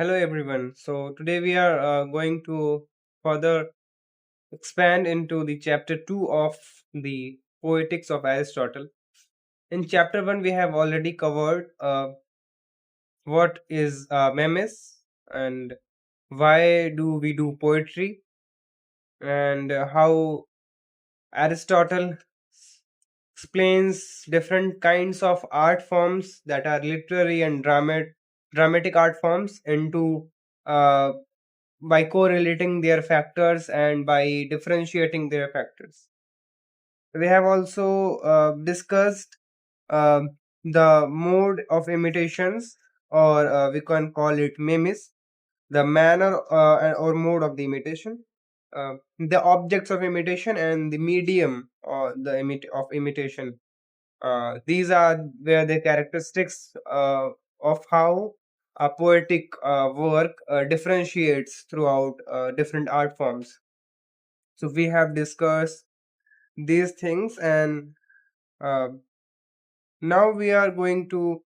Hello everyone. So today we are going to further expand into the chapter 2 of the Poetics of Aristotle. In chapter 1 we have already covered what is Mimesis and why do we do poetry and how Aristotle explains different kinds of art forms that are literary and dramatic art forms into uh, by correlating their factors and by differentiating their factors. We have also discussed the mode of imitations, or we can call it mimesis, the manner or mode of the imitation, the objects of imitation, and the medium or of imitation. These are where the characteristics of how a poetic work differentiates throughout different art forms. So we have discussed these things, and uh, now we are going to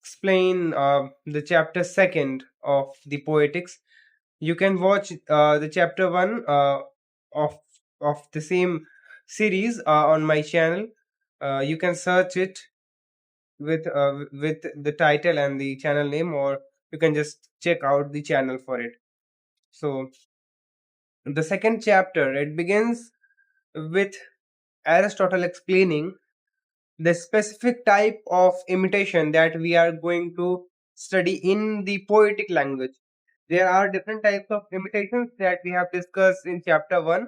explain the chapter second of the poetics. You can watch the chapter one of the same series on my channel. You can search it with the title and the channel name, or you can just check out the channel for it. So the second chapter, it begins with Aristotle explaining the specific type of imitation that we are going to study in the poetic language. There are different types of imitations that we have discussed in chapter 1,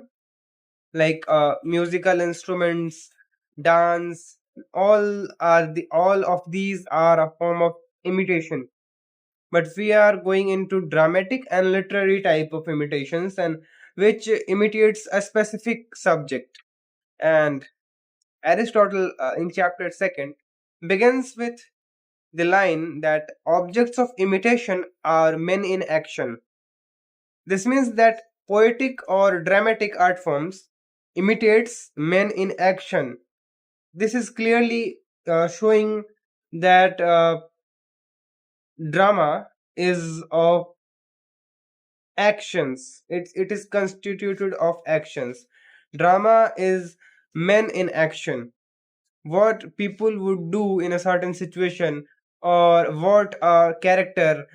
like musical instruments, dance. All of these are a form of imitation, but we are going into dramatic and literary type of imitations, and which imitates a specific subject. And Aristotle, in chapter 2nd, begins with the line that objects of imitation are men in action. This means that poetic or dramatic art forms imitates men in action. This is clearly showing that drama is of actions. It is constituted of actions. Drama is men in action, what people would do in a certain situation, or what a character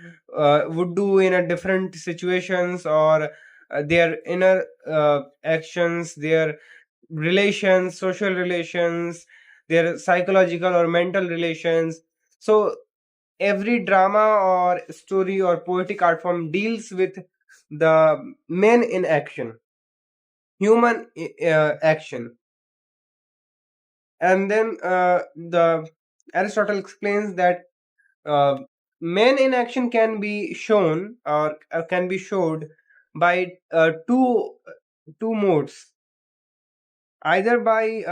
would do in a different situations, or their inner actions, their relations, social relations, their psychological or mental relations. So every drama or story or poetic art form deals with the men in action, human action. And then the Aristotle explains that uh, men in action can be shown, or can be showed by two modes, either by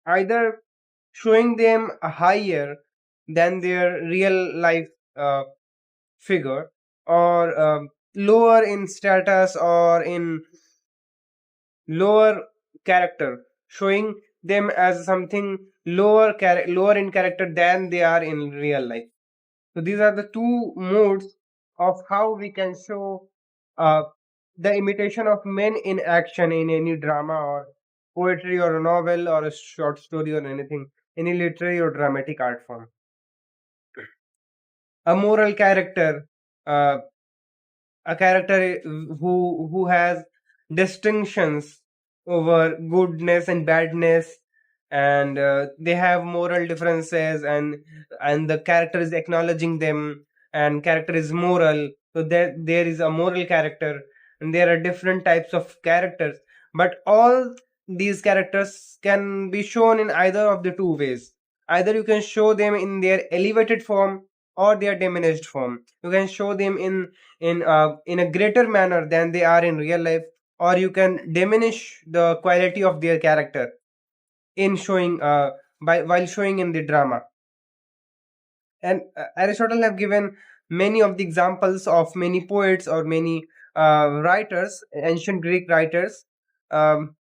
either showing them higher than their real life uh, figure, or lower in status or in lower character, showing them as something lower in character than they are in real life. So these are the two modes of how we can show uh, the imitation of men in action in any drama or poetry or a novel or a short story or anything, any literary or dramatic art form. A moral character, uh, a character who has distinctions over goodness and badness, and they have moral differences, and the character is acknowledging them, and character is moral. So there is a moral character, and there are different types of characters, but all these characters can be shown in either of the two ways. Either you can show them in their elevated form or their diminished form. You can show them in a greater manner than they are in real life, or you can diminish the quality of their character in showing by while showing in the drama. And Aristotle have given many of the examples of many poets or many writers, ancient Greek writers, um,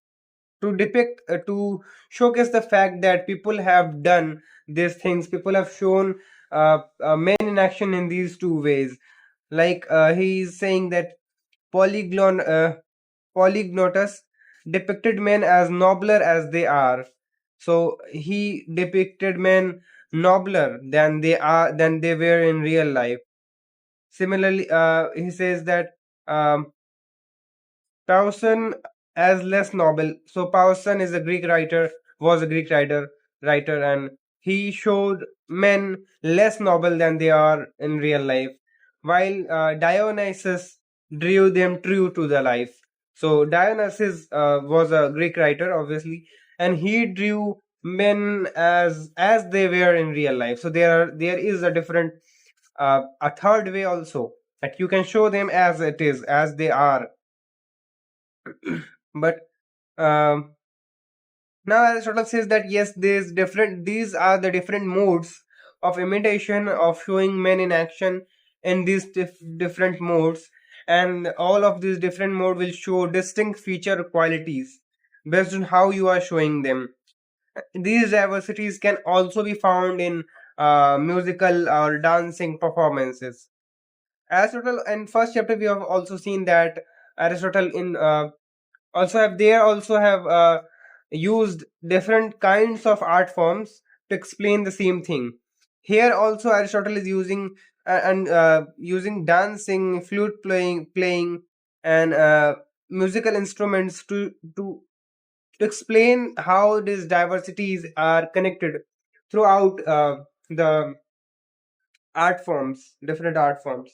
to showcase the fact that people have done these things. People have shown men in action in these two ways. Like he's saying that polyglon polygnotus depicted men as nobler as they are. So he depicted men nobler than they were in real life. Similarly, he says that Towson as less noble. So Towson is a Greek writer, was a Greek writer, and he showed men less noble than they are in real life, while Dionysus drew them true to the life. So Dionysus was a Greek writer, obviously, and he drew men as they were in real life. So there is a different a third way also, that you can show them as it is, as they are. But um, now Aristotle says that yes, these are the different modes of imitation, of showing men in action in these different modes, and all of these different modes will show distinct feature qualities based on how you are showing them. These diversities can also be found in musical or dancing performances. Aristotle in first chapter we have also seen that Aristotle in also have used different kinds of art forms to explain the same thing. Here also Aristotle is using and using dancing, flute playing, and musical instruments to explain how these diversities are connected throughout the art forms, different art forms.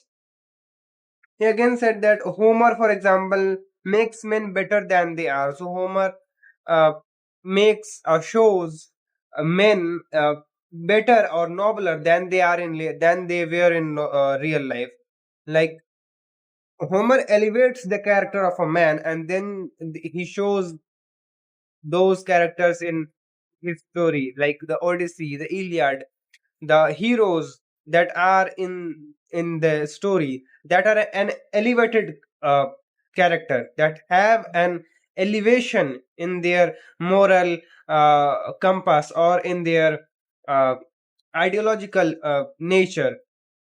He again said that Homer, for example, makes men better than they are. So Homer uh, makes shows men better or nobler than they are than they were in real life. Like Homer elevates the character of a man, and then he shows those characters in his story, like the Odyssey, the Iliad, the heroes that are in the story, that are an elevated character, that have an elevation in their moral compass, or in their uh, ideological nature.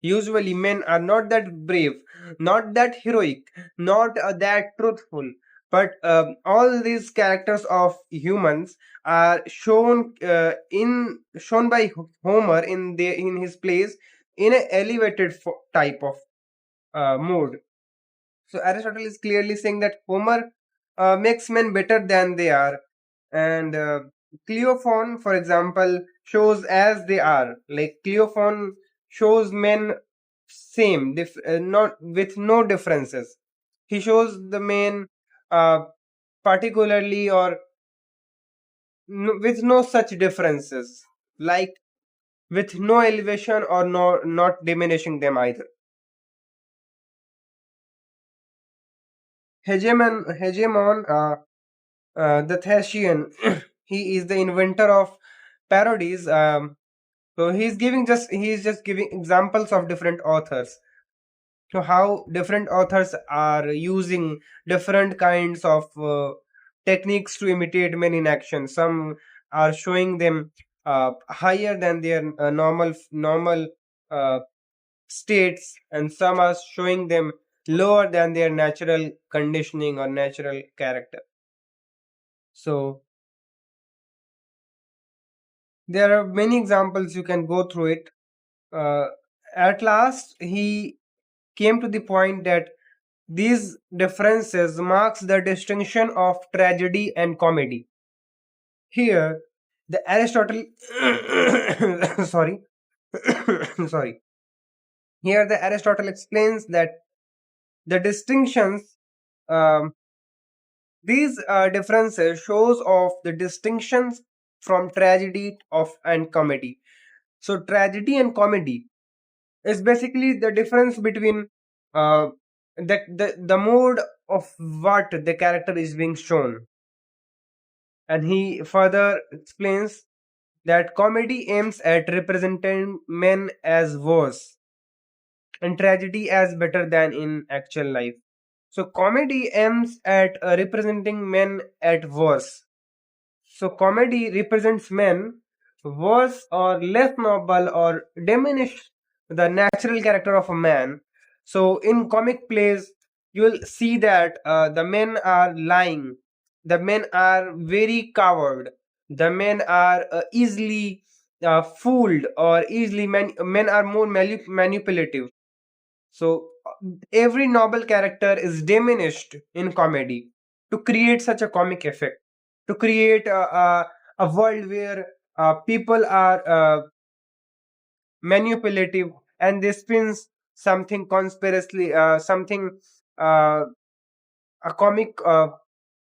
Usually men are not that brave, not that heroic, not that truthful, but all these characters of humans are shown by Homer in his plays in an elevated type of mode. So Aristotle is clearly saying that Homer makes men better than they are, and Cleophon, for example, shows as they are. Like Cleophon shows men same, not with no differences. He shows the men particularly, or with no such differences, like with no elevation or no not diminishing them either. Hegemon, the Thasian, he is the inventor of parodies. So he's just giving examples of different authors. So how different authors are using different kinds of techniques to imitate men in action. Some are showing them higher than their normal uh, states, and some are showing them lower than their natural conditioning or natural character. So there are many examples, you can go through it. Uh, at last, he came to the point that these differences marks the distinction of tragedy and comedy. Here, the Aristotle, sorry, sorry. Here, the Aristotle explains that the distinctions, um, these differences shows of the distinctions from tragedy of and comedy. So, tragedy and comedy is basically the difference between uh, the mode of what the character is being shown. And he further explains that comedy aims at representing men as worse and tragedy as better than in actual life. So comedy aims at representing men at worse. So comedy represents men worse or less noble or diminish the natural character of a man. So in comic plays, you will see that the men are lying, the men are very coward, the men are easily fooled, or easily men are more manipulative. So every noble character is diminished in comedy to create such a comic effect, to create a world where people are manipulative, and they spins something conspiracy, something, uh, a comic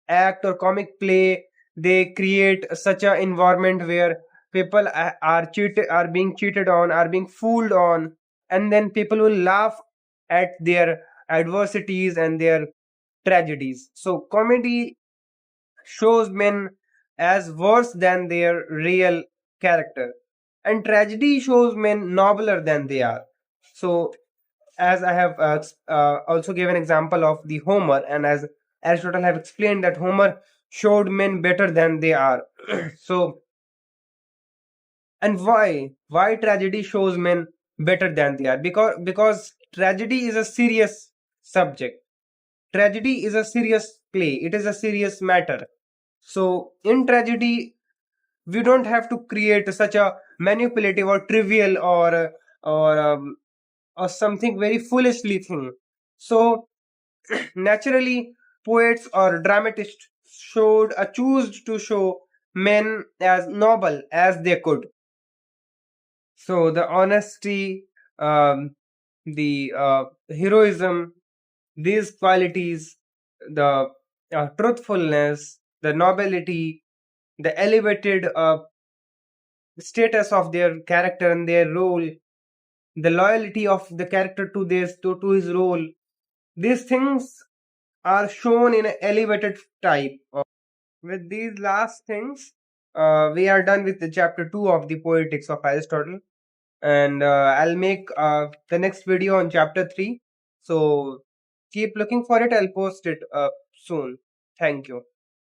act or comic play. They create such an environment where people are cheated, are being cheated on, are being fooled on, and then people will laugh at their adversities and their tragedies. So comedy shows men as worse than their real character, and tragedy shows men nobler than they are. So as I have also given example of the Homer, and as Aristotle have explained that Homer showed men better than they are. So, and why tragedy shows men better than they are? Because tragedy is a serious subject. Tragedy is a serious play. It is a serious matter. So in tragedy, we don't have to create such a manipulative or trivial or or something very foolishly thing. So naturally, poets or dramatists choose to show men as noble as they could. So the honesty, the heroism, these qualities, the truthfulness, the nobility, the elevated status of their character and their role, the loyalty of the character to to his role, these things are shown in an elevated type. With these last things, we are done with the chapter 2 of the Poetics of Aristotle, and I'll make the next video on chapter 3. So keep looking for it. I'll post it soon. Thank you.